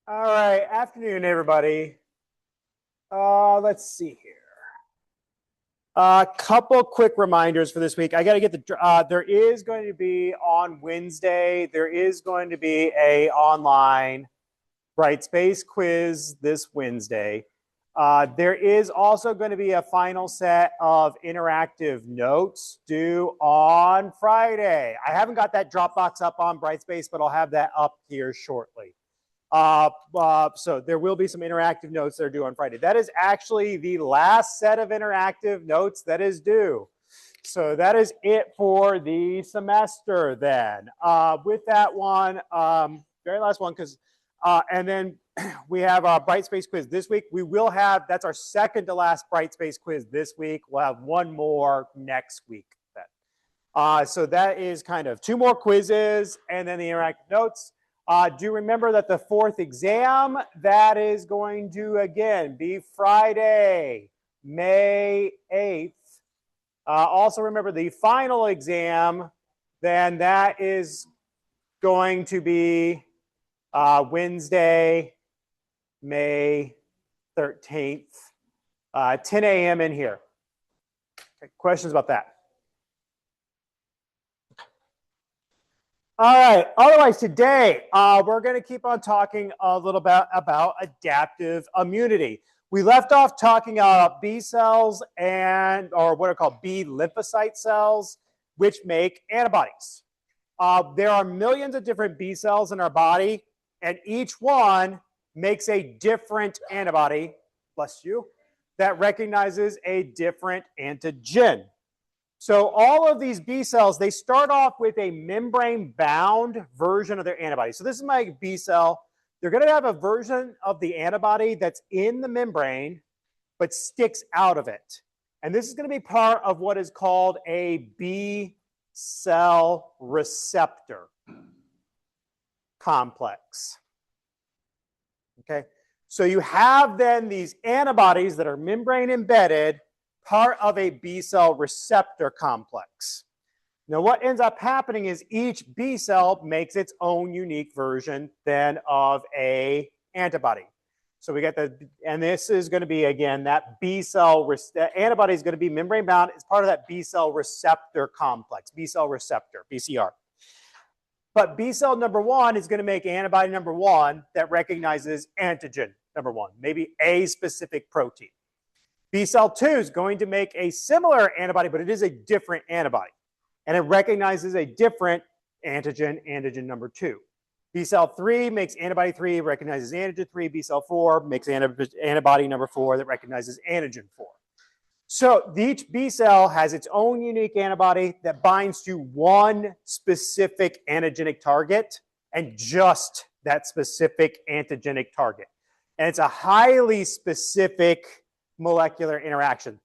All right, afternoon, everybody. Let's see here. A couple quick reminders for this week. I got to get there is going to be on Wednesday, there is going to be a online Brightspace quiz this Wednesday. There is also going to be a final set of interactive notes due on Friday. I haven't got that Dropbox up on Brightspace, but I'll have that up here shortly. So there will be some interactive notes that are due on Friday. That is actually the last set of interactive notes that is due. So that is it for the semester then. With that one, very last one, and then we have our Brightspace quiz this week. We will have, that's our second to last Brightspace quiz this week. We'll have one more next week then. So that is kind of two more quizzes and then the interactive notes. Do remember that the fourth exam, that is going to, again, be Friday, May 8th. Also remember the final exam, then that is going to be Wednesday, May 13th, 10 a.m. in here. Okay, questions about that? All right. Otherwise, today we're going to keep on talking a little bit about adaptive immunity. We left off talking about B cells or what are called B lymphocyte cells, which make antibodies. There are millions of different B cells in our body, and each one makes a different antibody, bless you, that recognizes a different antigen. So all of these B cells, they start off with a membrane-bound version of their antibody. So this is my B cell. They're going to have a version of the antibody that's in the membrane, but sticks out of it. And this is going to be part of what is called a B cell receptor complex. Okay, so you have then these antibodies that are membrane embedded, part of a B cell receptor complex. Now, what ends up happening is each B cell makes its own unique version then of a antibody. So we get and this is going to be, again, that B cell, antibody is going to be membrane bound. It's part of that B cell receptor complex, B cell receptor, BCR. But B cell number one is going to make antibody number one that recognizes antigen number one, maybe a specific protein. B cell 2 is going to make a similar antibody, but it is a different antibody. And it recognizes a different antigen, antigen number 2. B cell 3 makes antibody 3, recognizes antigen 3. B cell 4 makes antibody number 4 that recognizes antigen 4. So each B cell has its own unique antibody that binds to one specific antigenic target and just that specific antigenic target. And it's a highly specific molecular interaction.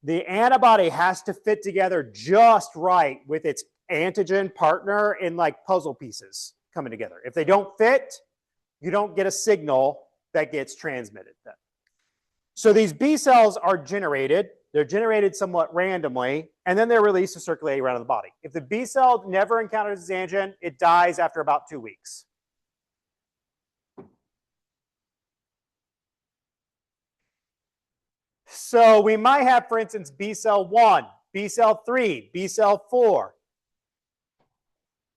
The antibody has to fit together just right with its antigen partner in like puzzle pieces coming together. If they don't fit, you don't get a signal that gets transmitted then. So these B cells are generated. They're generated somewhat randomly, and then they're released to circulate around the body. If the B cell never encounters its antigen, it dies after about 2 weeks. So we might have, for instance, B cell 1, B cell 3, B cell 4.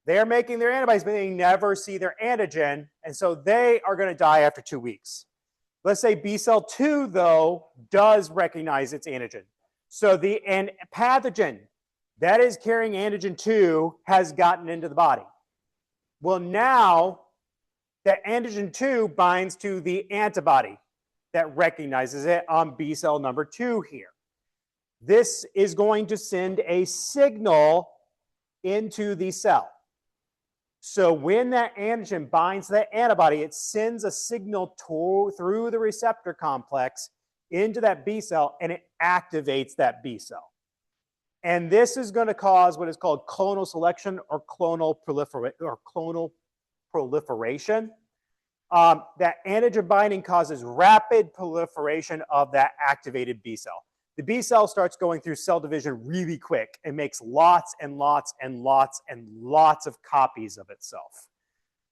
They're making their antibodies, but they never see their antigen, and so they are going to die after 2 weeks. Let's say B cell 2, though, does recognize its antigen. So the pathogen that is carrying antigen 2 has gotten into the body. Well, now that antigen 2 binds to the antibody that recognizes it on B cell number 2 here. This is going to send a signal into the cell. So when that antigen binds to that antibody, it sends a signal through the receptor complex into that B cell, and it activates that B cell. And this is going to cause what is called clonal selection or clonal proliferation. That antigen binding causes rapid proliferation of that activated B cell. The B cell starts going through cell division really quick and makes lots and lots and lots and lots of copies of itself.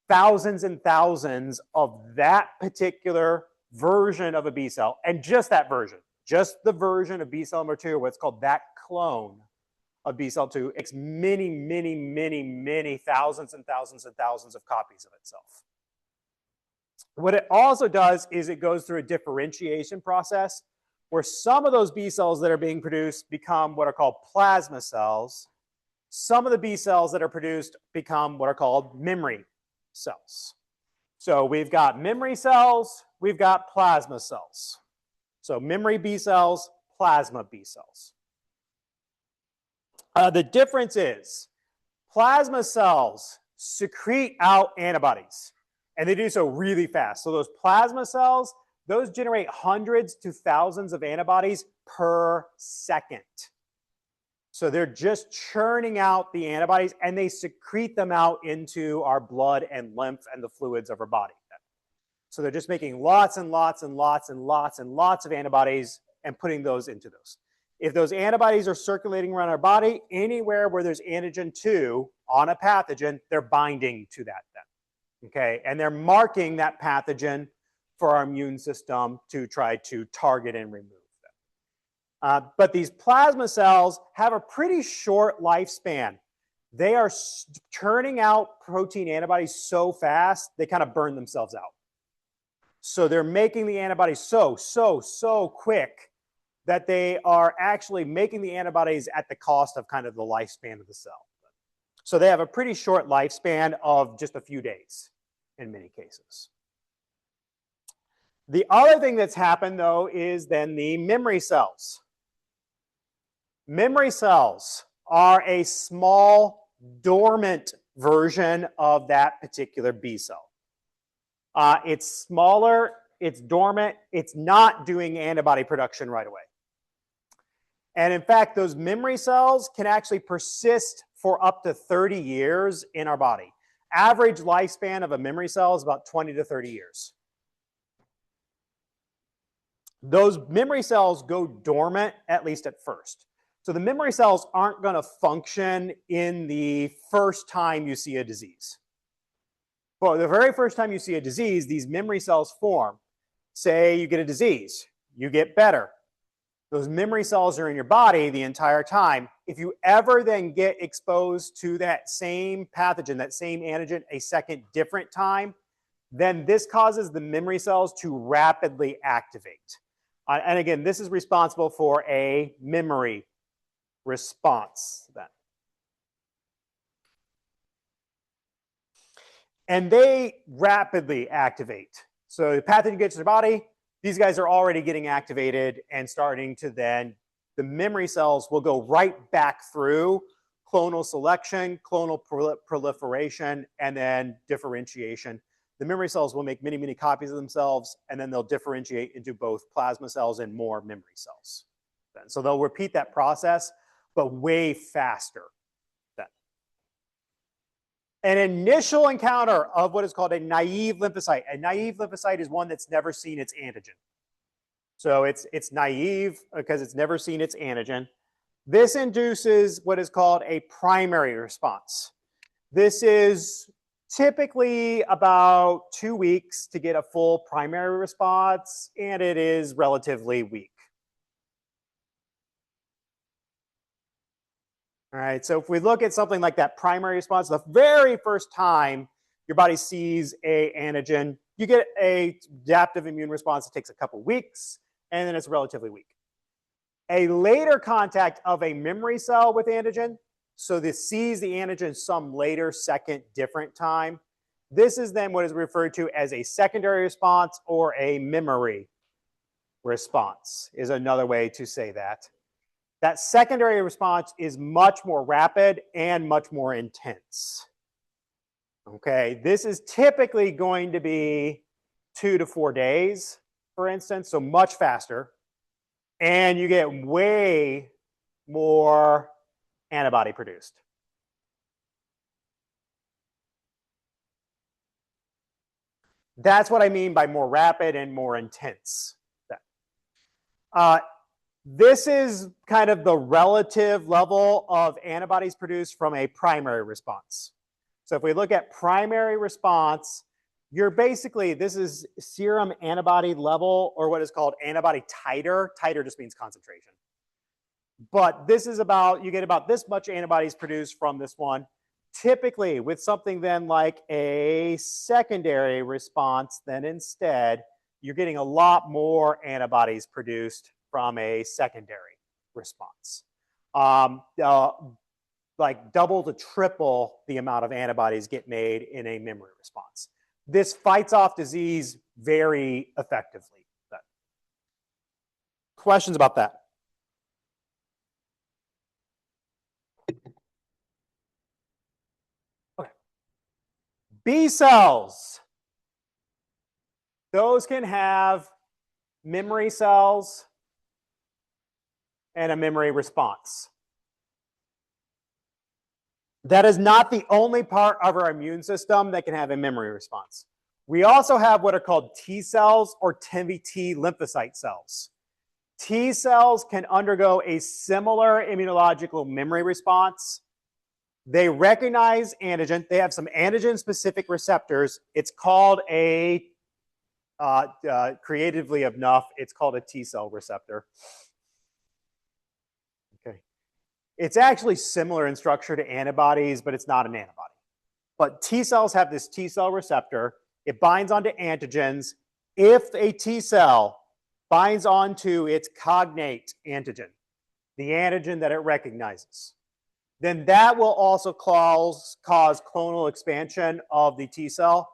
thousands and thousands of that particular version of a B cell, and just that version, just the version of B cell number 2, what's called that clone of B cell 2, makes many, many, many, many thousands and thousands and thousands of copies of itself. What it also does is it goes through a differentiation process where some of those B cells that are being produced become what are called plasma cells. Some of the B cells that are produced become what are called memory cells. So we've got memory cells, we've got plasma cells. So memory B cells, plasma B cells. The difference is plasma cells secrete out antibodies, and they do so really fast. So those plasma cells, those generate hundreds to thousands of antibodies per second. So they're just churning out the antibodies, and they secrete them out into our blood and lymph and the fluids of our body. So they're just making lots and lots and lots and lots and lots of antibodies and putting those into those. If those antibodies are circulating around our body, anywhere where there's antigen 2 on a pathogen, they're binding to that then. Okay, and they're marking that pathogen for our immune system to try to target and remove them. But these plasma cells have a pretty short lifespan. They are churning out protein antibodies so fast, they kind of burn themselves out. So they're making the antibodies so quick that they are actually making the antibodies at the cost of kind of the lifespan of the cell. So they have a pretty short lifespan of just a few days in many cases. The other thing that's happened, though, is then the memory cells. Memory cells are a small, dormant version of that particular B cell. It's smaller, it's dormant, it's not doing antibody production right away. And in fact, those memory cells can actually persist for up to 30 years in our body. Average lifespan of a memory cell is about 20 to 30 years. Those memory cells go dormant, at least at first. So the memory cells aren't going to function in the first time you see a disease. Well, the very first time you see a disease, these memory cells form. Say you get a disease, you get better. Those memory cells are in your body the entire time. If you ever then get exposed to that same pathogen, that same antigen, a second different time, then this causes the memory cells to rapidly activate. And again, this is responsible for a memory response then. And they rapidly activate. So the pathogen gets to the body, these guys are already getting activated and starting to then, the memory cells will go right back through clonal selection, clonal proliferation, and then differentiation. The memory cells will make many, many copies of themselves, and then they'll differentiate into both plasma cells and more memory cells. So they'll repeat that process, but way faster. An initial encounter of what is called a naive lymphocyte. A naive lymphocyte is one that's never seen its antigen. So it's naive because it's never seen its antigen. This induces what is called a primary response. This is typically about 2 weeks to get a full primary response, and it is relatively weak. All right, so if we look at something like that primary response, the very first time your body sees an antigen, you get an adaptive immune response that takes a couple weeks, and then it's relatively weak. A later contact of a memory cell with antigen, so this sees the antigen some later, second, different time, this is then what is referred to as a secondary response or a memory response, is another way to say that. That secondary response is much more rapid and much more intense. Okay, this is typically going to be 2 to 4 days, for instance, so much faster. And you get way more antibody produced. That's what I mean by more rapid and more intense. This is kind of the relative level of antibodies produced from a primary response. So if we look at primary response, you're basically, this is serum antibody level, or what is called antibody titer. Titer just means concentration. But this is about, you get about this much antibodies produced from this one. Typically, with something then like a secondary response, then instead, you're getting a lot more antibodies produced from a secondary response. Like double to triple the amount of antibodies get made in a memory response. This fights off disease very effectively. Questions about that? Okay. B cells. Those can have memory cells and a memory response. That is not the only part of our immune system that can have a memory response. We also have what are called T cells or T lymphocyte cells. T cells can undergo a similar immunological memory response. They recognize antigen. They have some antigen-specific receptors. It's called a, creatively enough, it's called a T cell receptor. Okay. It's actually similar in structure to antibodies, but it's not an antibody. But T cells have this T cell receptor. It binds onto antigens. If a T cell binds onto its cognate antigen, the antigen that it recognizes, then that will also cause clonal expansion of the T cell,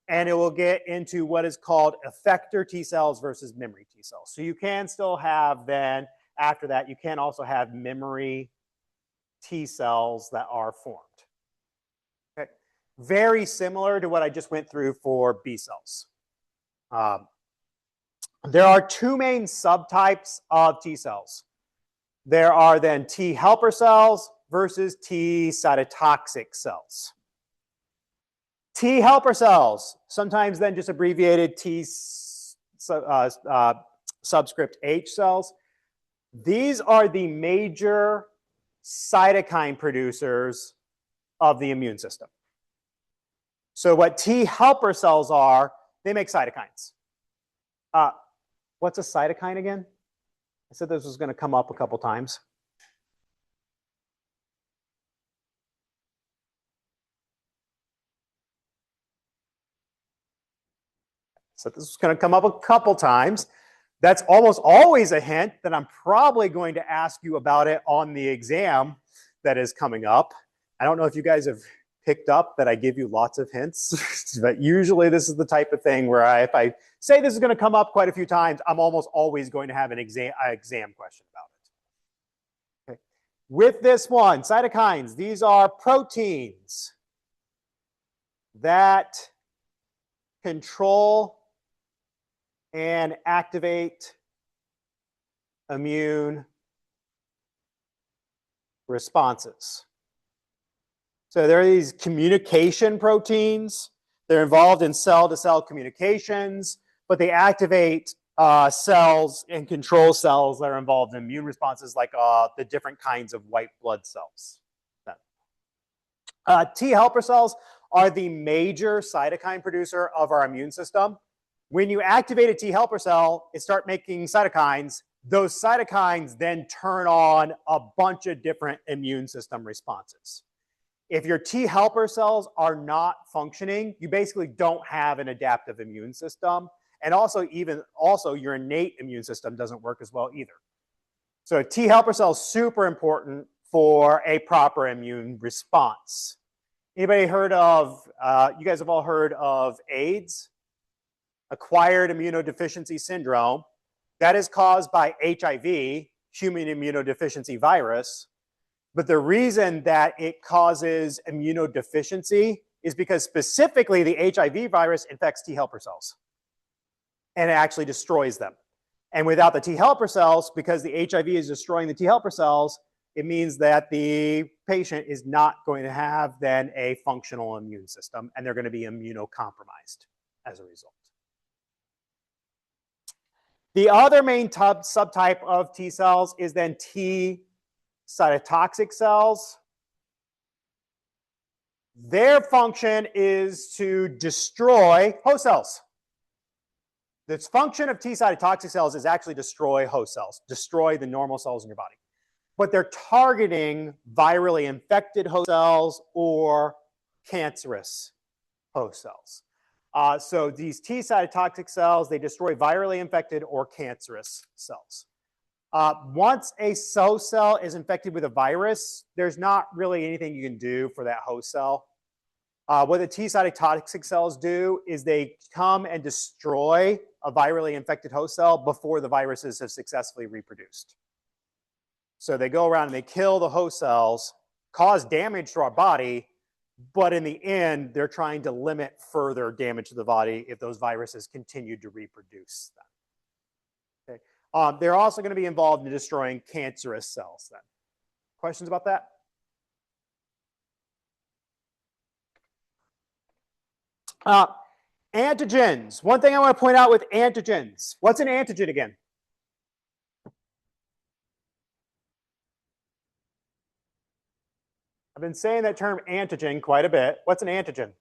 and it will get into what is called effector T cells versus memory T cells. So you can still have then, after that, you can also have memory T cells that are formed. Okay. Very similar to what I just went through for B cells. There are two main subtypes of T cells. There are then T helper cells versus T cytotoxic cells. T helper cells, sometimes then just abbreviated T subscript H cells. These are the major cytokine producers of the immune system. So what T helper cells are, they make cytokines. What's a cytokine again? I said this was going to come up a couple times. So this is going to come up a couple times. That's almost always a hint that I'm probably going to ask you about it on the exam that is coming up. I don't know if you guys have picked up that I give you lots of hints, but usually this is the type of thing where if I say this is going to come up quite a few times, I'm almost always going to have an exam question about it. Okay. With this one, cytokines, these are proteins that control and activate immune responses. So there are these communication proteins. They're involved in cell-to-cell communications, but they activate cells and control cells that are involved in immune responses, like the different kinds of white blood cells. T helper cells are the major cytokine producer of our immune system. When you activate a T helper cell, it starts making cytokines. Those cytokines then turn on a bunch of different immune system responses. If your T helper cells are not functioning, you basically don't have an adaptive immune system. And also your innate immune system doesn't work as well either. So T helper cell is super important for a proper immune response. Anybody heard of, you guys have all heard of AIDS? Acquired immunodeficiency syndrome. That is caused by HIV, human immunodeficiency virus. But the reason that it causes immunodeficiency is because specifically the HIV virus infects T helper cells. And it actually destroys them. And without the T helper cells, because the HIV is destroying the T helper cells, it means that the patient is not going to have then a functional immune system, and they're going to be immunocompromised as a result. The other main subtype of T cells is then T cytotoxic cells. Their function is to destroy host cells. The function of T cytotoxic cells is actually destroy host cells, destroy the normal cells in your body. But they're targeting virally infected host cells or cancerous host cells. So these T cytotoxic cells, they destroy virally infected or cancerous cells. Once a host cell is infected with a virus, there's not really anything you can do for that host cell. What the T cytotoxic cells do is they come and destroy a virally infected host cell before the viruses have successfully reproduced. So they go around and they kill the host cells, cause damage to our body, but in the end, they're trying to limit further damage to the body if those viruses continue to reproduce them. They're also going to be involved in destroying cancerous cells then. Questions about that? Antigens. One thing I want to point out with antigens. What's an antigen again? I've been saying that term antigen quite a bit. What's an antigen?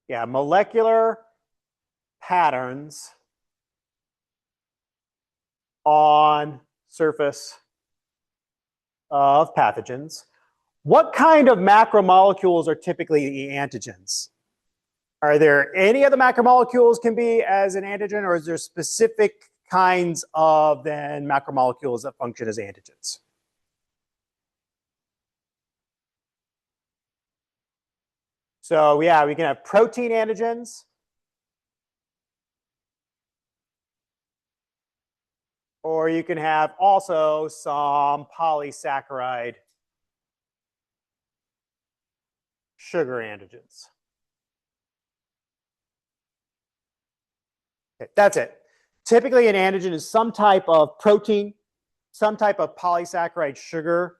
Yeah, molecular patterns on surface of pathogens. What kind of macromolecules are typically the antigens? Are there any of the macromolecules can be as an antigen, or is there specific kinds of then macromolecules that function as antigens? So yeah, we can have protein antigens, or you can have also some polysaccharide sugar antigens. Okay, that's it. Typically an antigen is some type of protein, some type of polysaccharide sugar,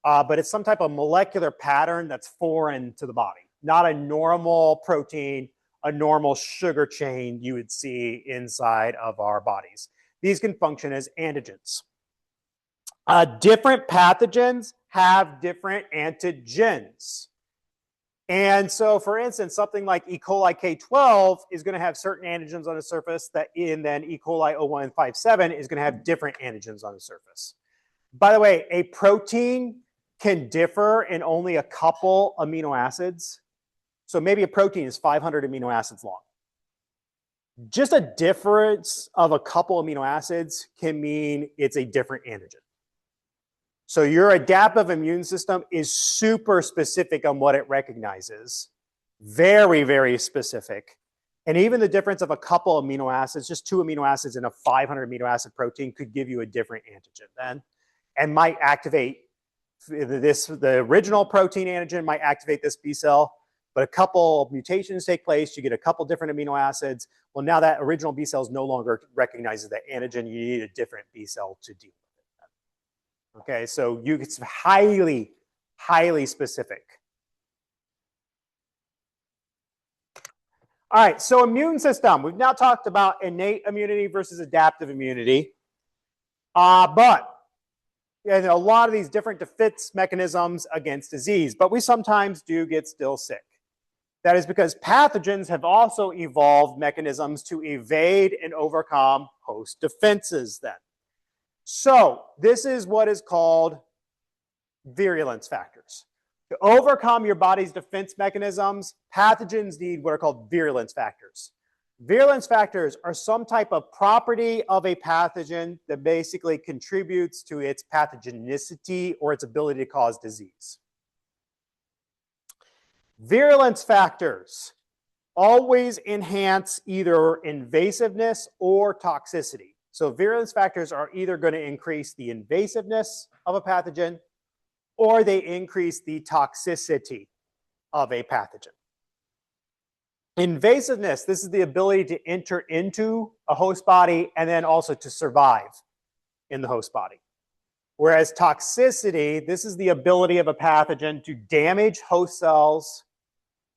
but it's some type of molecular pattern that's foreign to the body. Not a normal protein, a normal sugar chain you would see inside of our bodies. These can function as antigens. Different pathogens have different antigens. And so, for instance, something like E. coli K12 is going to have certain antigens on the surface that then E. coli 0157 is going to have different antigens on the surface. By the way, a protein can differ in only a couple amino acids. So maybe a protein is 500 amino acids long. Just a difference of a couple amino acids can mean it's a different antigen. So your adaptive immune system is super specific on what it recognizes. Very, very specific. And even the difference of a couple amino acids, just 2 amino acids in a 500 amino acid protein could give you a different antigen then, and might activate the original protein antigen might activate this B cell. But a couple mutations take place, you get a couple different amino acids. Well, now that original B cell no longer recognizes that antigen, you need a different B cell to deal with it. Okay, so it's highly, highly specific. All right, so immune system. We've now talked about innate immunity versus adaptive immunity. But there are a lot of these different defense mechanisms against disease, but we sometimes do get still sick. That is because pathogens have also evolved mechanisms to evade and overcome host defenses then. So this is what is called virulence factors. To overcome your body's defense mechanisms, pathogens need what are called virulence factors. Virulence factors are some type of property of a pathogen that basically contributes to its pathogenicity or its ability to cause disease. Virulence factors always enhance either invasiveness or toxicity. So virulence factors are either going to increase the invasiveness of a pathogen or they increase the toxicity of a pathogen. Invasiveness, this is the ability to enter into a host body and then also to survive in the host body. Whereas toxicity, this is the ability of a pathogen to damage host cells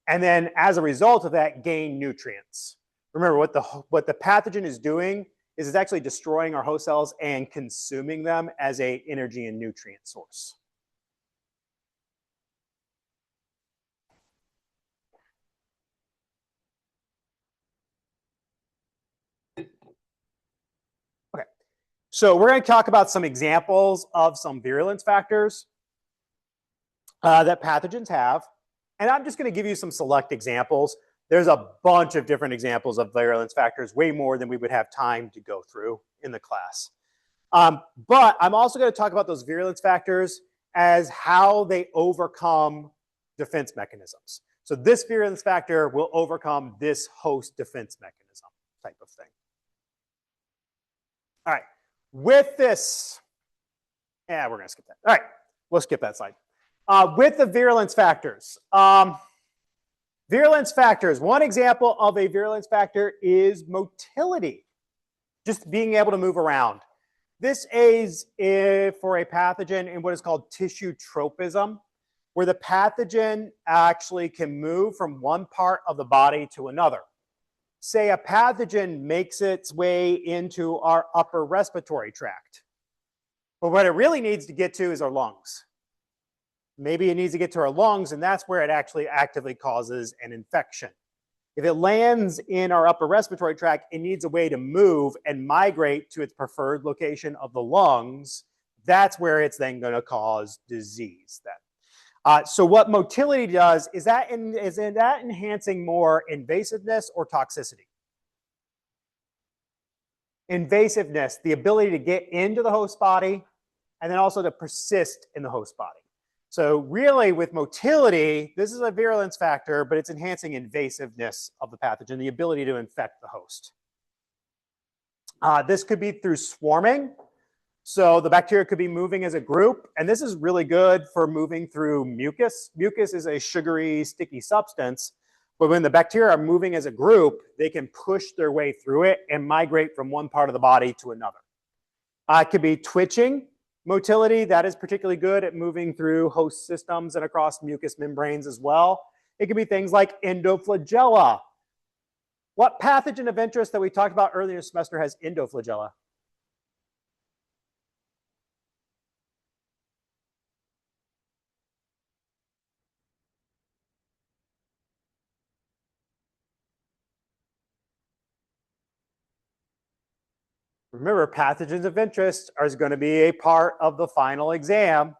and then as a result of that gain nutrients. Remember, what the pathogen is doing is it's actually destroying our host cells and consuming them as an energy and nutrient source. Okay, so we're going to talk about some examples of some virulence factors that pathogens have. And I'm just going to give you some select examples. There's a bunch of different examples of virulence factors, way more than we would have time to go through in the class. But I'm also going to talk about those virulence factors as how they overcome defense mechanisms. So this virulence factor will overcome this host defense mechanism type of thing. All right, with this, we're going to skip that. All right, we'll skip that slide. With the virulence factors. Virulence factors, one example of a virulence factor is motility, just being able to move around. This is for a pathogen in what is called tissue tropism, where the pathogen actually can move from one part of the body to another. Say a pathogen makes its way into our upper respiratory tract. But what it really needs to get to is our lungs. Maybe it needs to get to our lungs, and that's where it actually actively causes an infection. If it lands in our upper respiratory tract, it needs a way to move and migrate to its preferred location of the lungs. That's where it's then going to cause disease then. So what motility does is that enhancing more invasiveness or toxicity? Invasiveness, the ability to get into the host body and then also to persist in the host body. So really with motility, this is a virulence factor, but it's enhancing invasiveness of the pathogen, the ability to infect the host. This could be through swarming. So the bacteria could be moving as a group, and this is really good for moving through mucus. Mucus is a sugary, sticky substance, but when the bacteria are moving as a group, they can push their way through it and migrate from one part of the body to another. It could be twitching. Motility, that is particularly good at moving through host systems and across mucous membranes as well. It could be things like endoflagella. What pathogen of interest that we talked about earlier in the semester has endoflagella? Remember, pathogens of interest are going to be a part of the final exam.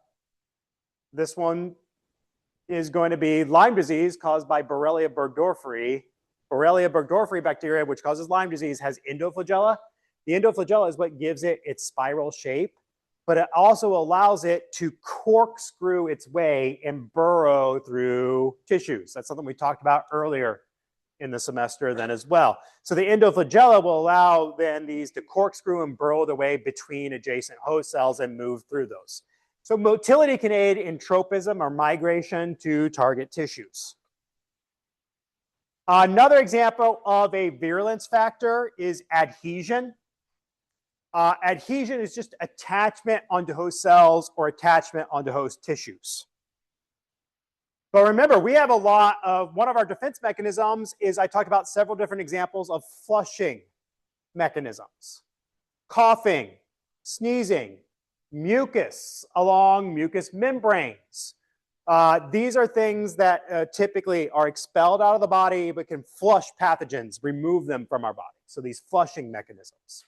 This one is going to be Lyme disease caused by Borrelia burgdorferi. Borrelia burgdorferi bacteria, which causes Lyme disease, has endoflagella. The endoflagella is what gives it its spiral shape, but it also allows it to corkscrew its way and burrow through tissues. That's something we talked about earlier in the semester then as well. So the endoflagella will allow then these to corkscrew and burrow their way between adjacent host cells and move through those. So motility can aid in tropism or migration to target tissues. Another example of a virulence factor is adhesion. Adhesion is just attachment onto host cells or attachment onto host tissues. But remember, we have a lot of, one of our defense mechanisms is I talked about several different examples of flushing mechanisms. Coughing, sneezing, mucus along mucous membranes. These are things that typically are expelled out of the body but can flush pathogens, remove them from our body. So these flushing mechanisms.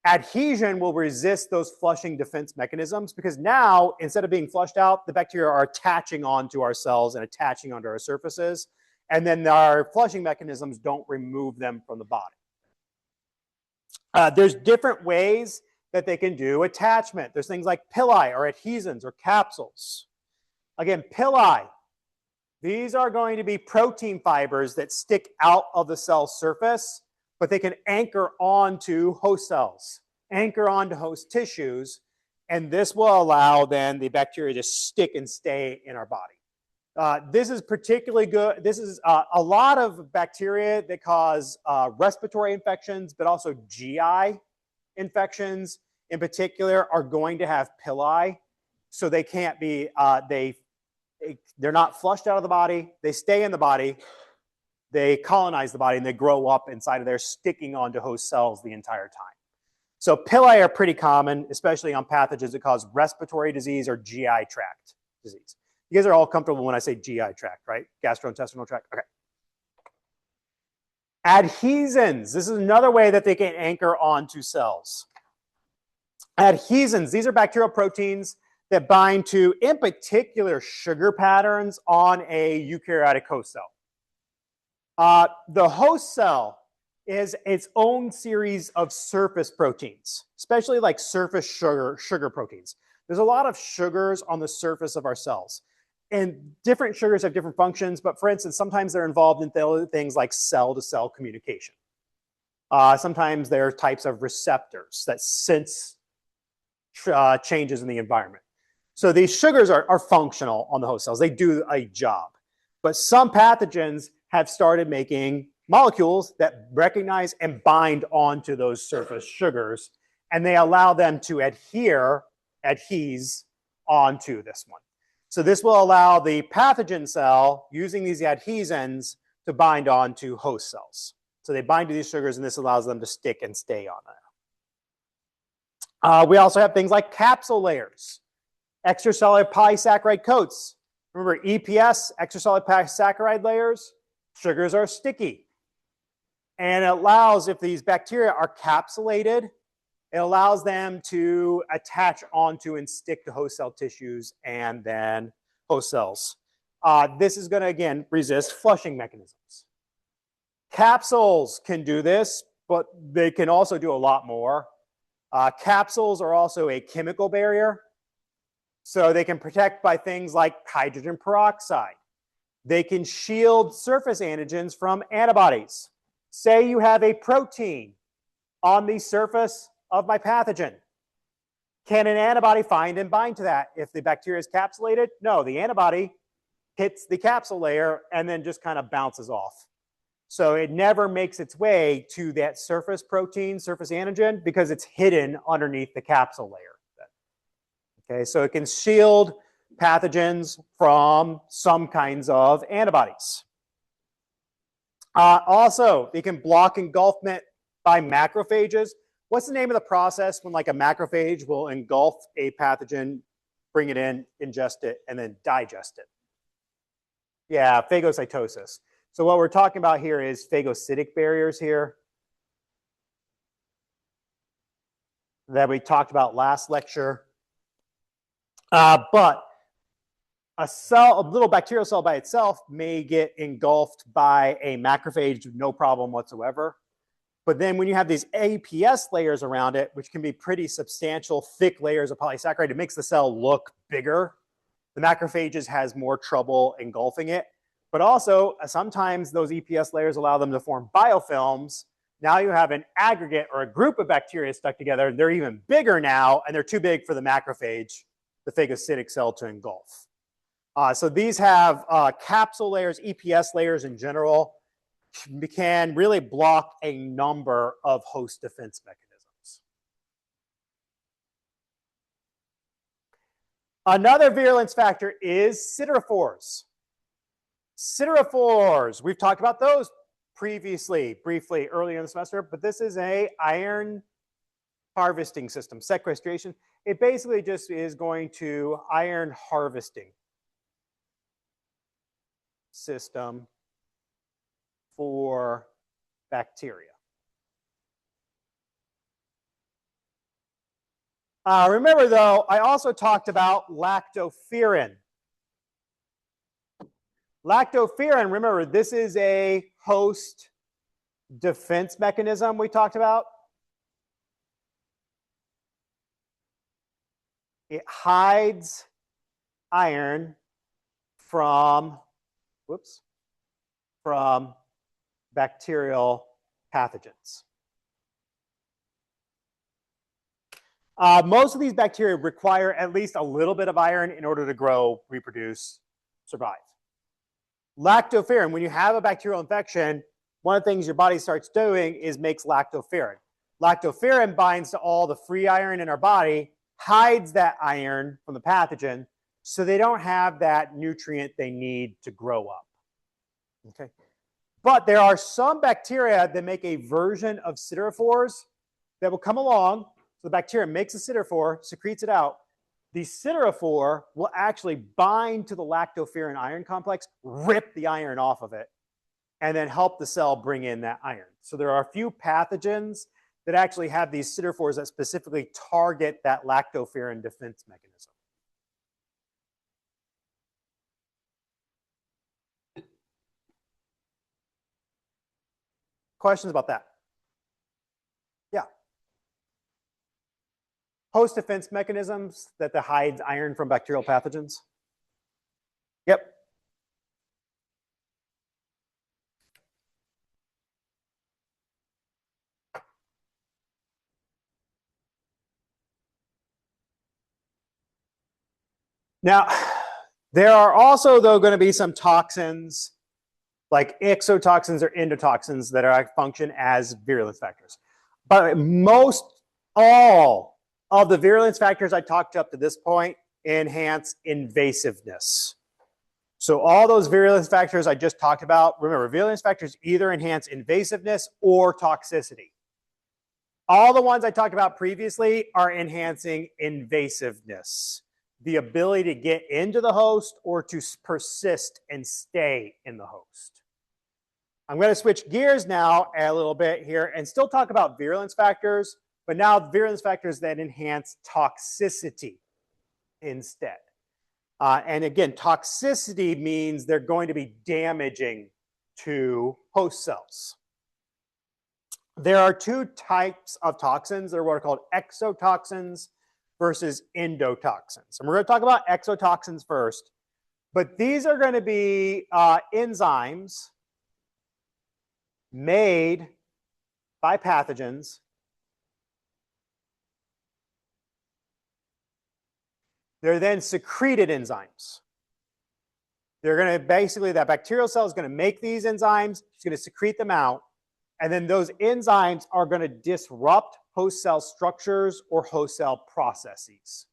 Adhesion will resist those flushing defense mechanisms because now, instead of being flushed out, the bacteria are attaching onto our cells and attaching onto our surfaces. And then our flushing mechanisms don't remove them from the body. There's different ways that they can do attachment. There's things like pili or adhesins or capsules. Again, pili, these are going to be protein fibers that stick out of the cell surface, but they can anchor onto host cells, anchor onto host tissues, and this will allow then the bacteria to stick and stay in our body. This is particularly good. This is a lot of bacteria that cause respiratory infections, but also GI infections in particular are going to have pili, so they can't be, they're not flushed out of the body, they stay in the body, they colonize the body, and they grow up inside of there, sticking onto host cells the entire time. So pili are pretty common, especially on pathogens that cause respiratory disease or GI tract disease. You guys are all comfortable when I say GI tract, right? Gastrointestinal tract. Okay. Adhesins. This is another way that they can anchor onto cells. Adhesins, these are bacterial proteins that bind to, in particular, sugar patterns on a eukaryotic host cell. The host cell is its own series of surface proteins, especially like surface sugar proteins. There's a lot of sugars on the surface of our cells. And different sugars have different functions, but for instance, sometimes they're involved in things like cell-to-cell communication. Sometimes there are types of receptors that sense changes in the environment. So these sugars are functional on the host cells. They do a job. But some pathogens have started making molecules that recognize and bind onto those surface sugars, and they allow them to adhese onto this one. So this will allow the pathogen cell, using these adhesins, to bind onto host cells. So they bind to these sugars, and this allows them to stick and stay on there. We also have things like capsule layers, extracellular polysaccharide coats. Remember, EPS, extracellular polysaccharide layers, sugars are sticky. And it allows, if these bacteria are capsulated, it allows them to attach onto and stick to host cell tissues and then host cells. This is going to, again, resist flushing mechanisms. Capsules can do this, but they can also do a lot more. Capsules are also a chemical barrier. So they can protect by things like hydrogen peroxide. They can shield surface antigens from antibodies. Say you have a protein on the surface of my pathogen. Can an antibody find and bind to that? If the bacteria is capsulated, no, the antibody hits the capsule layer and then just kind of bounces off. So it never makes its way to that surface protein, surface antigen, because it's hidden underneath the capsule layer. Okay, so it can shield pathogens from some kinds of antibodies. Also, they can block engulfment by macrophages. What's the name of the process when like a macrophage will engulf a pathogen, bring it in, ingest it, and then digest it? Yeah, phagocytosis. So what we're talking about here is phagocytic barriers here that we talked about last lecture. But a little bacterial cell by itself may get engulfed by a macrophage, no problem whatsoever. But then when you have these APS layers around it, which can be pretty substantial, thick layers of polysaccharide, it makes the cell look bigger. The macrophages has more trouble engulfing it. But also, sometimes those EPS layers allow them to form biofilms. Now you have an aggregate or a group of bacteria stuck together. They're even bigger now, and they're too big for the macrophage, the phagocytic cell, to engulf. So these have capsule layers, EPS layers in general, can really block a number of host defense mechanisms. Another virulence factor is siderophores. Siderophores, we've talked about those previously, briefly, earlier in the semester, but this is an iron harvesting system, sequestration. It basically just is going to iron harvesting system for bacteria. Remember, though, I also talked about lactoferrin. Lactoferrin, remember, this is a host defense mechanism we talked about. It hides iron from bacterial pathogens. Most of these bacteria require at least a little bit of iron in order to grow, reproduce, survive. Lactoferrin, when you have a bacterial infection, one of the things your body starts doing is makes lactoferrin. Lactoferrin binds to all the free iron in our body, hides that iron from the pathogen, so they don't have that nutrient they need to grow up. Okay. But there are some bacteria that make a version of siderophores that will come along So the bacteria makes a siderophore, secretes it out. The siderophore will actually bind to the lactoferrin iron complex, rip the iron off of it, and then help the cell bring in that iron. So there are a few pathogens that actually have these siderophores that specifically target that lactoferrin defense mechanism. Questions about that? Yeah. Host defense mechanisms that hide iron from bacterial pathogens? Yep. Now, there are also, though, going to be some toxins like exotoxins or endotoxins that are function as virulence factors. But most all of the virulence factors I talked up to this point enhance invasiveness. So all those virulence factors I just talked about, remember, virulence factors either enhance invasiveness or toxicity. All the ones I talked about previously are enhancing invasiveness, the ability to get into the host or to persist and stay in the host. I'm going to switch gears now a little bit here and still talk about virulence factors, but now virulence factors that enhance toxicity instead. And again, toxicity means they're going to be damaging to host cells. There are two types of toxins. They're what are called exotoxins versus endotoxins. And we're going to talk about exotoxins first, but these are going to be enzymes made by pathogens they're then secreted enzymes. They're going to basically, that bacterial cell is going to make these enzymes, it's going to secrete them out, and then those enzymes are going to disrupt host cell structures or host cell processes.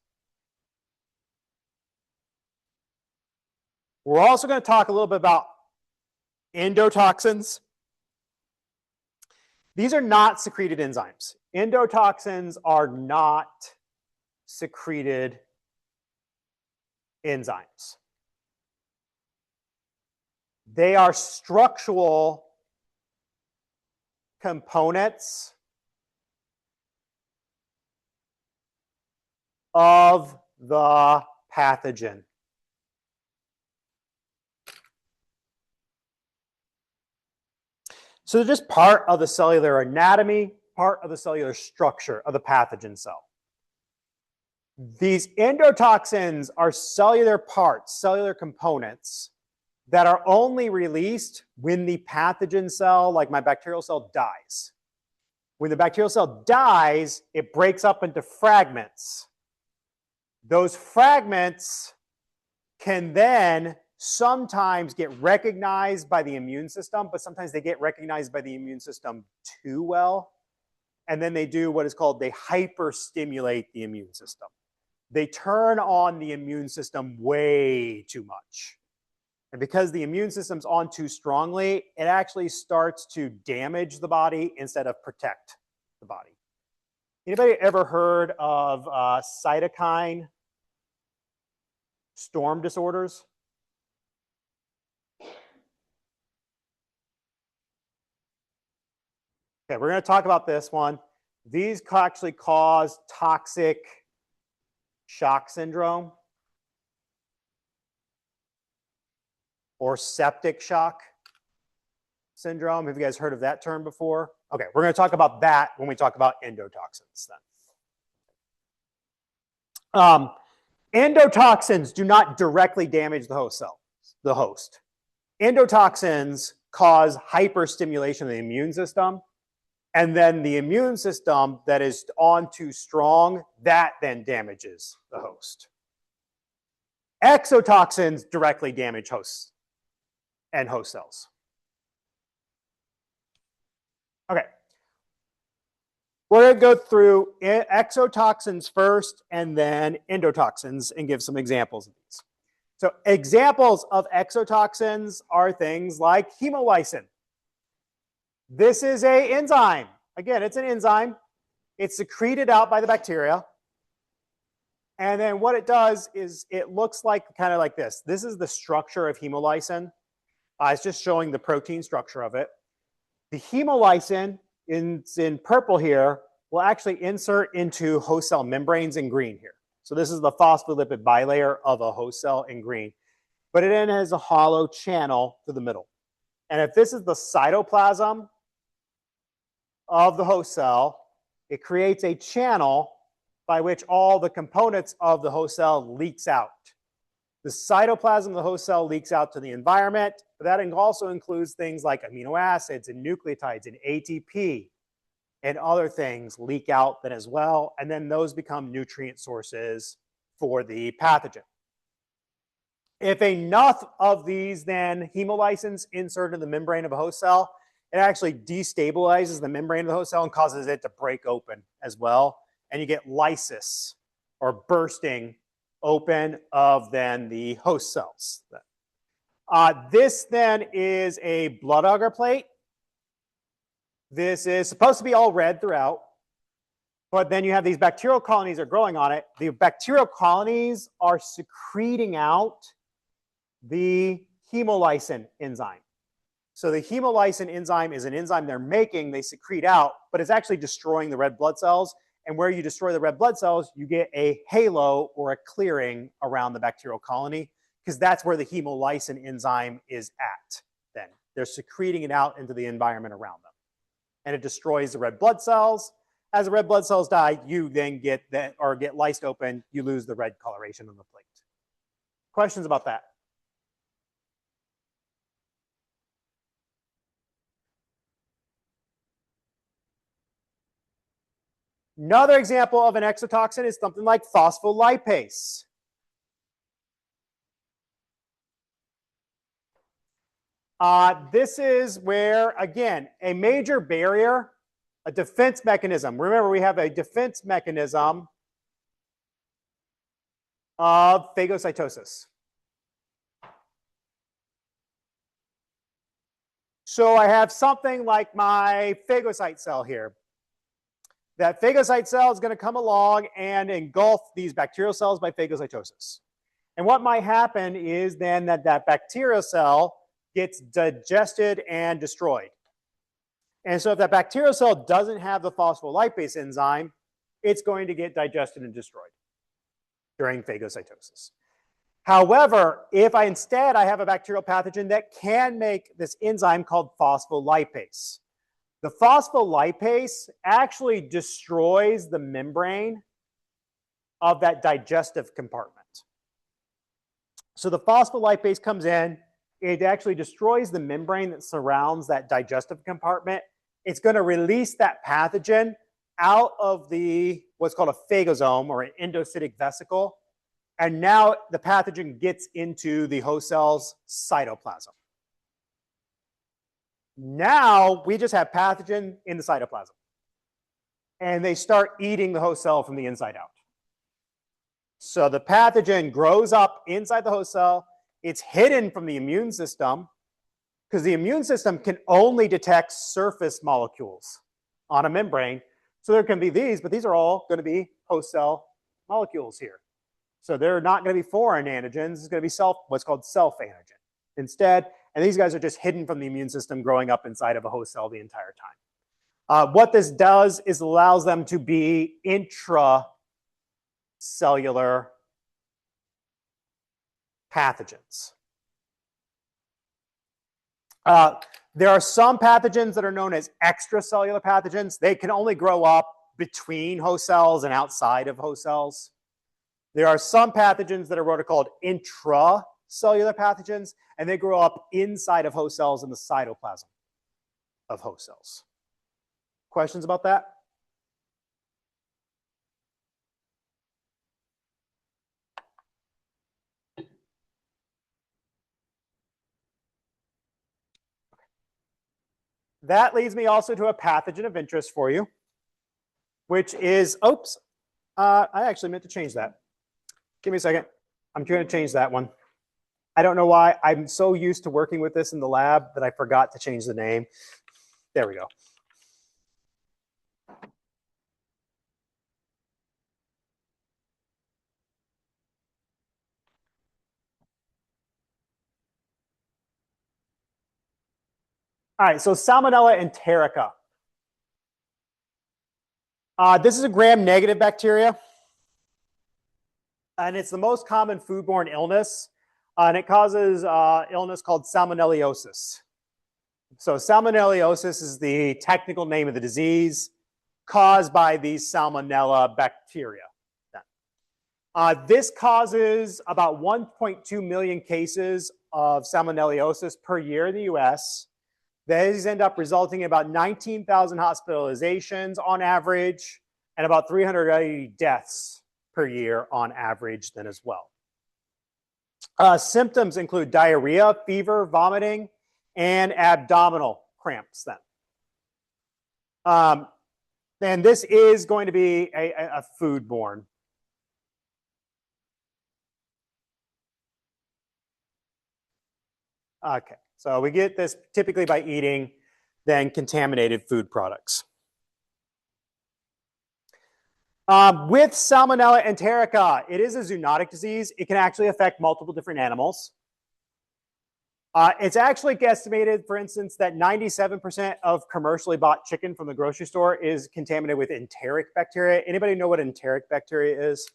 We're also going to talk a little bit about endotoxins. These are not secreted enzymes. Endotoxins are not secreted enzymes. They are structural components of the pathogen. So they're just part of the cellular anatomy, part of the cellular structure of the pathogen cell. These endotoxins are cellular parts, cellular components that are only released when the pathogen cell, like my bacterial cell, dies. When the bacterial cell dies, it breaks up into fragments. Those fragments can then sometimes get recognized by the immune system, but sometimes they get recognized by the immune system too well. And then they do what is called, they hyperstimulate the immune system. They turn on the immune system way too much. And because the immune system's on too strongly, it actually starts to damage the body instead of protect the body. Anybody ever heard of cytokine storm disorders? Okay, we're going to talk about this one. These actually cause toxic shock syndrome or septic shock syndrome. Have you guys heard of that term before? Okay, we're going to talk about that when we talk about endotoxins then. Endotoxins do not directly damage the host cell, the host. Endotoxins cause hyperstimulation of the immune system, and then the immune system that is on too strong, that then damages the host. Exotoxins directly damage hosts and host cells. Okay. We're going to go through exotoxins first and then endotoxins and give some examples of these. So examples of exotoxins are things like hemolysin. This is an enzyme. Again, it's an enzyme. It's secreted out by the bacteria. And then what it does is it looks like kind of like this. This is the structure of hemolysin. It's just showing the protein structure of it. The hemolysin in purple here will actually insert into host cell membranes in green here. So this is the phospholipid bilayer of a host cell in green. But it then has a hollow channel to the middle. And if this is the cytoplasm of the host cell, it creates a channel by which all the components of the host cell leaks out. The cytoplasm of the host cell leaks out to the environment, but that also includes things like amino acids and nucleotides and ATP and other things leak out then as well, and then those become nutrient sources for the pathogen. If enough of these then hemolysins insert in the membrane of a host cell, it actually destabilizes the membrane of the host cell and causes it to break open as well. And you get lysis or bursting open of then the host cells. This then is a blood agar plate. This is supposed to be all red throughout, but then you have these bacterial colonies that are growing on it. The bacterial colonies are secreting out the hemolysin enzyme. So the hemolysin enzyme is an enzyme they're making, they secrete out, but it's actually destroying the red blood cells. And where you destroy the red blood cells, you get a halo or a clearing around the bacterial colony, because that's where the hemolysin enzyme is at then. They're secreting it out into the environment around them. And it destroys the red blood cells. As the red blood cells die, you then get that, or get lysed open, you lose the red coloration on the plate. Questions about that? Another example of an exotoxin is something like phospholipase. This is where, again, a major barrier, a defense mechanism. Remember, we have a defense mechanism of phagocytosis. So I have something like my phagocyte cell here. That phagocyte cell is going to come along and engulf these bacterial cells by phagocytosis. And what might happen is then that bacterial cell gets digested and destroyed. And so if that bacterial cell doesn't have the phospholipase enzyme, it's going to get digested and destroyed during phagocytosis. However, if instead I have a bacterial pathogen that can make this enzyme called phospholipase, the phospholipase actually destroys the membrane of that digestive compartment. So the phospholipase comes in, it actually destroys the membrane that surrounds that digestive compartment. It's going to release that pathogen out of what's called a phagosome or an endocytic vesicle. And now the pathogen gets into the host cell's cytoplasm. Now we just have pathogen in the cytoplasm. And they start eating the host cell from the inside out. So the pathogen grows up inside the host cell. It's hidden from the immune system because the immune system can only detect surface molecules on a membrane. So there can be these, but these are all going to be host cell molecules here. So they're not going to be foreign antigens. It's going to be what's called self-antigen instead. And these guys are just hidden from the immune system growing up inside of a host cell the entire time. What this does is allows them to be intracellular pathogens. There are some pathogens that are known as extracellular pathogens. They can only grow up between host cells and outside of host cells. There are some pathogens that are what are called intracellular pathogens, and they grow up inside of host cells in the cytoplasm of host cells. Questions about that? That leads me also to a pathogen of interest for you, which is, I actually meant to change that. Give me a second. I'm going to change that one. I don't know why. I'm so used to working with this in the lab that I forgot to change the name. There we go. All right, so Salmonella enterica. This is a gram-negative bacteria, and it's the most common foodborne illness, and it causes illness called salmonellosis. So salmonellosis is the technical name of the disease caused by these salmonella bacteria. This causes about 1.2 million cases of salmonellosis per year in the US. These end up resulting in about 19,000 hospitalizations on average and about 380 deaths per year on average then as well. Symptoms include diarrhea, fever, vomiting, and abdominal cramps then. And this is going to be a foodborne. Okay, so we get this typically by eating then contaminated food products. With Salmonella enterica, it is a zoonotic disease. It can actually affect multiple different animals. It's actually estimated, for instance, that 97% of commercially bought chicken from the grocery store is contaminated with enteric bacteria. Anybody know what enteric bacteria is?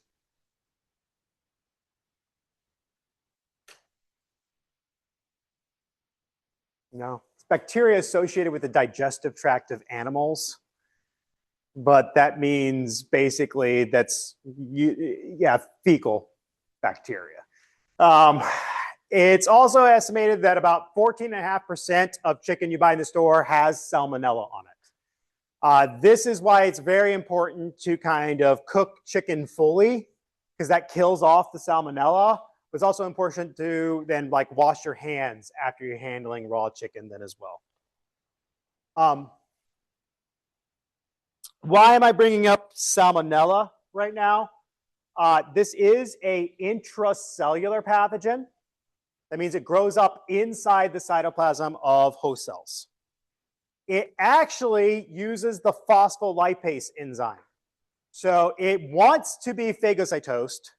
No. It's bacteria associated with the digestive tract of animals. But that means basically that's, fecal bacteria. It's also estimated that about 14.5% of chicken you buy in the store has salmonella on it. This is why it's very important to kind of cook chicken fully, because that kills off the salmonella. It's also important to then like wash your hands after you're handling raw chicken then as well. Why am I bringing up salmonella right now? This is an intracellular pathogen. That means it grows up inside the cytoplasm of host cells. It actually uses the phospholipase enzyme. So it wants to be phagocytosed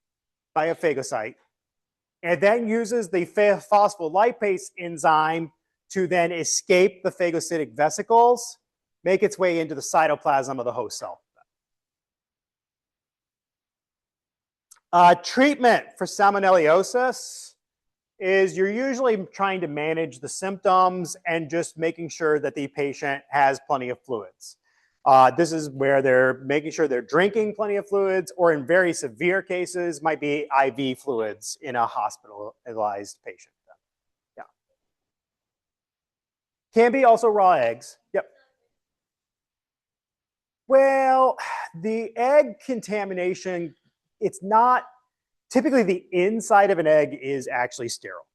by a phagocyte, and then uses the phospholipase enzyme to then escape the phagocytic vesicles, make its way into the cytoplasm of the host cell. Treatment for salmonellosis is you're usually trying to manage the symptoms and just making sure that the patient has plenty of fluids. This is where they're making sure they're drinking plenty of fluids, or in very severe cases, might be IV fluids in a hospitalized patient. Yeah. Can be also raw eggs. Yep. Well, the egg contamination, it's not, typically the inside of an egg is actually sterile.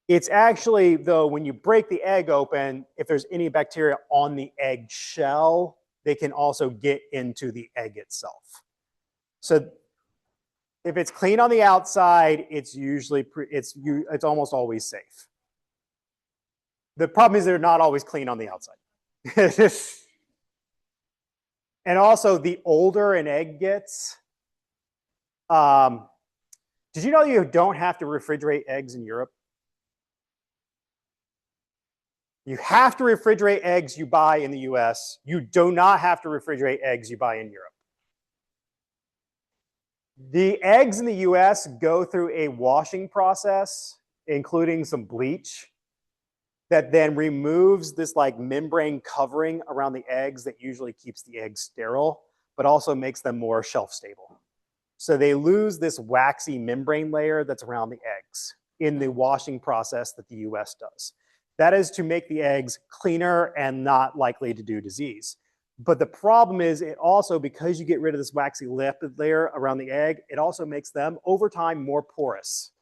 It's actually, though, when you break the egg open, if there's any bacteria on the egg shell, they can also get into the egg itself. So if it's clean on the outside, it's usually, it's almost always safe. The problem is they're not always clean on the outside. And also, the older an egg gets, did you know you don't have to refrigerate eggs in Europe? You have to refrigerate eggs you buy in the US. You do not have to refrigerate eggs you buy in Europe. The eggs in the US go through a washing process, including some bleach, that then removes this like membrane covering around the eggs that usually keeps the eggs sterile, but also makes them more shelf stable. So they lose this waxy membrane layer that's around the eggs in the washing process that the US does. That is to make the eggs cleaner and not likely to do disease. But the problem is it also, because you get rid of this waxy lipid layer around the egg, it also makes them over time more porous.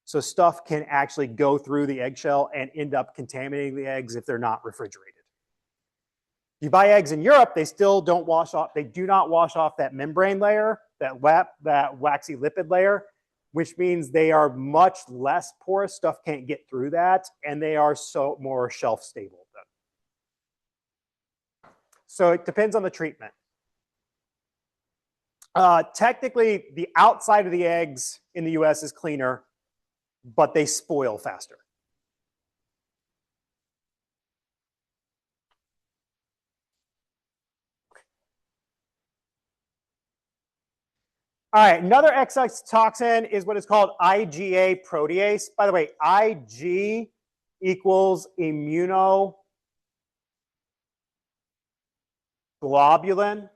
So stuff can actually go through the eggshell and end up contaminating the eggs if they're not refrigerated. You buy eggs in Europe, they still don't wash off, they do not wash off that membrane layer, that waxy lipid layer, which means they are much less porous. Stuff can't get through that, and they are so more shelf stable then. So it depends on the treatment. Technically, the outside of the eggs in the US is cleaner, but they spoil faster. All right, another exotoxin is what is called IgA protease. By the way, Ig equals immunoglobulin.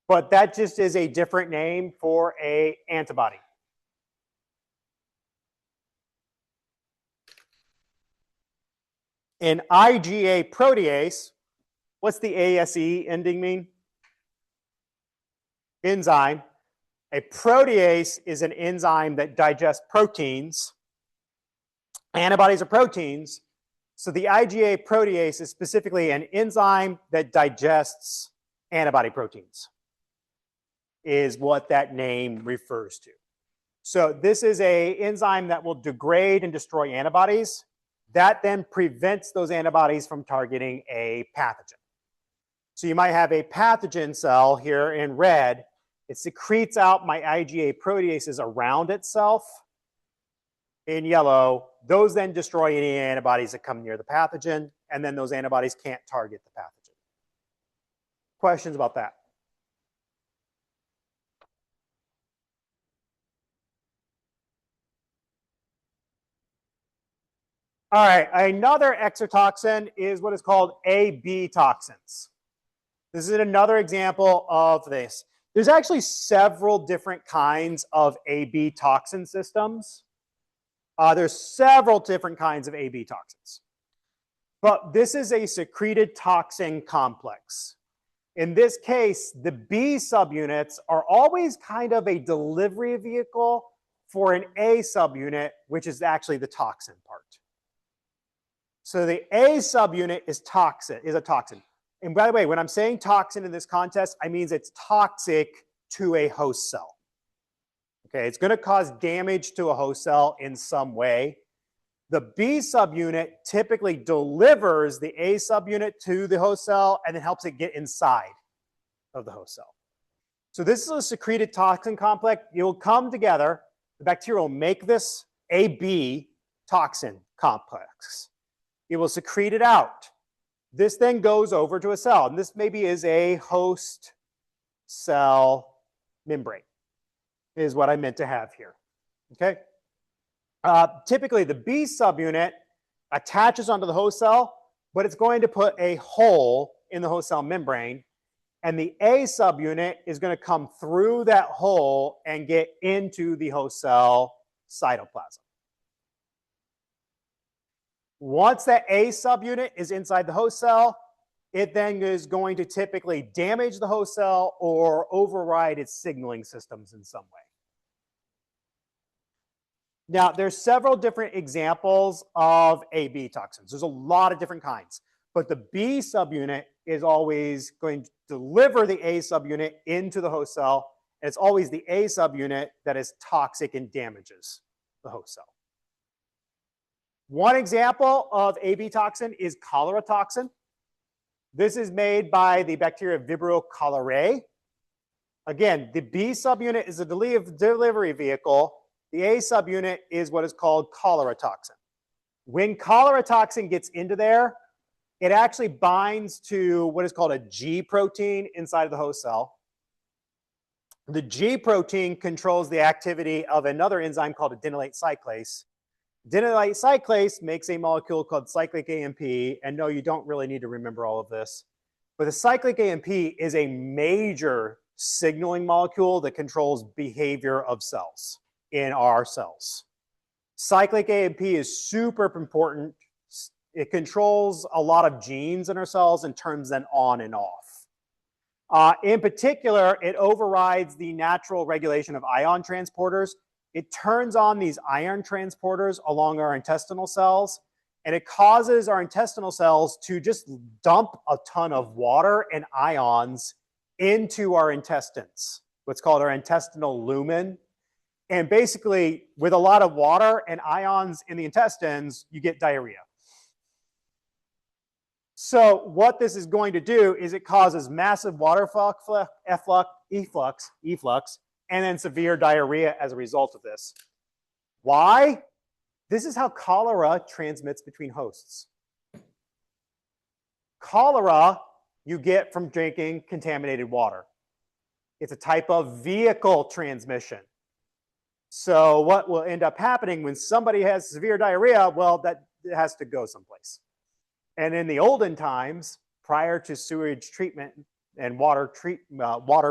But that just is a different name for an antibody. In IgA protease, what's the ASE ending mean? Enzyme. A protease is an enzyme that digests proteins. Antibodies are proteins. So the IgA protease is specifically an enzyme that digests antibody proteins, is what that name refers to. So this is an enzyme that will degrade and destroy antibodies. That then prevents those antibodies from targeting a pathogen. So you might have a pathogen cell here in red. It secretes out my IgA proteases around itself. In yellow, those then destroy any antibodies that come near the pathogen, and then those antibodies can't target the pathogen. Questions about that? All right, another exotoxin is what is called AB toxins. This is another example of this. There's actually several different kinds of AB toxin systems. There's several different kinds of AB toxins. But this is a secreted toxin complex. In this case, the B subunits are always kind of a delivery vehicle for an A subunit, which is actually the toxin part. So the A subunit is a toxin. And by the way, when I'm saying toxin in this context, I mean it's toxic to a host cell. Okay, it's going to cause damage to a host cell in some way. The B subunit typically delivers the A subunit to the host cell and then helps it get inside of the host cell. So this is a secreted toxin complex. It will come together. The bacteria will make this AB toxin complex. It will secrete it out. This then goes over to a cell. And this maybe is a host cell membrane, is what I meant to have here. Okay? Typically, the B subunit attaches onto the host cell, but it's going to put a hole in the host cell membrane. And the A subunit is going to come through that hole and get into the host cell cytoplasm. Once that A subunit is inside the host cell, it then is going to typically damage the host cell or override its signaling systems in some way. Now, there's several different examples of AB toxins. There's a lot of different kinds, but the B subunit is always going to deliver the A subunit into the host cell, and it's always the A subunit that is toxic and damages the host cell. One example of AB toxin is cholera toxin. This is made by the bacteria Vibrio cholerae. Again, the B subunit is a delivery vehicle. The A subunit is what is called cholera toxin. When cholera toxin gets into there, it actually binds to what is called a G protein inside of the host cell. The G protein controls the activity of another enzyme called adenylate cyclase. Adenylate cyclase makes a molecule called cyclic AMP, and no, you don't really need to remember all of this. But the cyclic AMP is a major signaling molecule that controls behavior of cells in our cells. Cyclic AMP is super important. It controls a lot of genes in our cells and turns them on and off. In particular, it overrides the natural regulation of ion transporters. It turns on these iron transporters along our intestinal cells, and it causes our intestinal cells to just dump a ton of water and ions into our intestines, what's called our intestinal lumen. And basically, with a lot of water and ions in the intestines, you get diarrhea. So what this is going to do is it causes massive water efflux, and then severe diarrhea as a result of this. Why? This is how cholera transmits between hosts. Cholera you get from drinking contaminated water. It's a type of vehicle transmission. So what will end up happening when somebody has severe diarrhea? Well, that has to go someplace. And in the olden times, prior to sewage treatment and water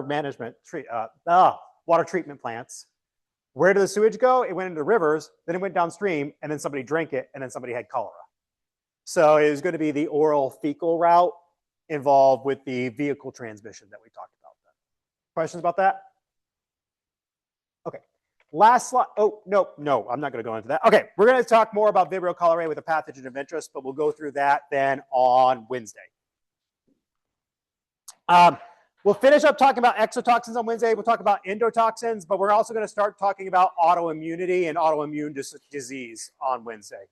management, water treatment plants, where did the sewage go? It went into rivers, then it went downstream, and then somebody drank it, and then somebody had cholera. So it was going to be the oral fecal route involved with the vehicle transmission that we talked about. Questions about that? Okay. Last slide. Oh, no, I'm not going to go into that. Okay, we're going to talk more about Vibrio cholerae with a pathogen of interest, but we'll go through that then on Wednesday. We'll finish up talking about exotoxins on Wednesday. We'll talk about endotoxins, but we're also going to start talking about autoimmunity and autoimmune disease on Wednesday.